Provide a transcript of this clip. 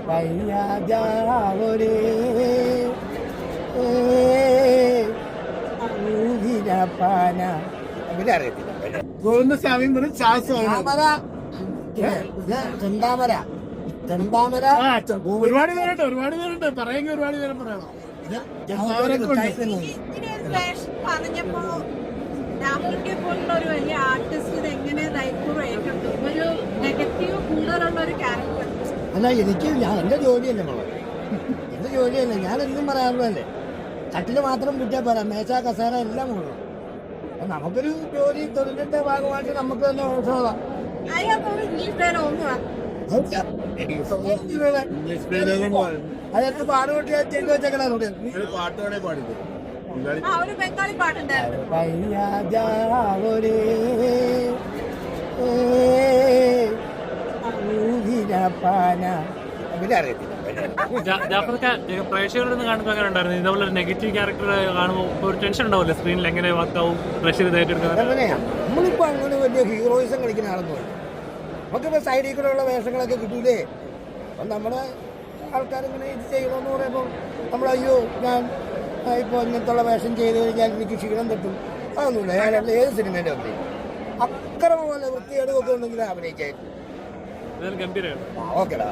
പയ്യാജാവൊരേ പാന അങ്ങനെ അറിയത്തില്ല. ചെന്താമര ചെന്താമര ഒരുപാട് പേരുണ്ട് പറയുമെങ്കിൽ ഒരുപാട് പേരെ പറയണം. പറഞ്ഞപ്പോ രാഹുലിനെ പോലുള്ള ഒരു വലിയ ആർട്ടിസ്റ്റ് ഇത് എങ്ങനെ ധൈര്യപൂർവ്വം ഏറ്റെടുത്തു? ഒരു നെഗറ്റീവ് കൂടുതലുള്ള ഒരു ക്യാരക്ടർ അല്ല. എനിക്ക് എന്റെ ജോലിയല്ലേ മോളെ, എന്റെ ജോലിയല്ലേ. ഞാൻ എന്നും പറയാറുള്ളതല്ലേ, കട്ടില് മാത്രം കിട്ടിയാൽ പോരാ, മേശ കസേര എല്ലാം കൊള്ളണം. അപ്പൊ നമുക്കൊരു ജോലി തൊഴിലിന്റെ ഭാഗമായിട്ട് നമുക്ക് തന്നെ ഉത്സവം. അതെടുത്ത് പാടുപൊട്ടി ചെയ്ത് വെച്ചേക്കണേ. ബംഗാളി പാട്ടുണ്ടായിരുന്നു. പ്രേക്ഷകരുടെ കാണുമ്പോൾ അങ്ങനെ ഉണ്ടായിരുന്നു. ഇതുപോലെ ഒരു നെഗറ്റീവ് ക്യാരക്ടർ കാണുമ്പോൾ ഒരു ടെൻഷൻ ഉണ്ടാവില്ലേ സ്ക്രീനിൽ, എങ്ങനെ വർക്കാവും പ്രേക്ഷകർ ഏറ്റെടുക്കുന്നത്? നമ്മളിപ്പോ അങ്ങനെ വലിയ ഹീറോയിസം കളിക്കുന്ന ആളൊന്നും നമുക്കിപ്പോ സൈഡിൽ കൂടെയുള്ള വേഷങ്ങളൊക്കെ കിട്ടൂലേ. അപ്പം നമ്മുടെ ആൾക്കാരിങ്ങനെ ഇത് ചെയ്യണമെന്ന് പറയുമ്പോൾ നമ്മൾ അയ്യോ ഞാൻ ഇപ്പോൾ ഇങ്ങനത്തുള്ള വേഷം ചെയ്ത് കഴിഞ്ഞാൽ എനിക്ക് ക്ഷീണം തട്ടും, അതൊന്നുമില്ല. ഞാൻ ഏത് സിനിമേൻ്റെ അഭിനയിക്കും. അക്രമ പോലെ വൃത്തികേടുമൊക്കെ ഉണ്ടെങ്കിൽ അഭിനയിക്കായിരുന്നു. ഗംഭീരമാണ്. ഓക്കെടാ.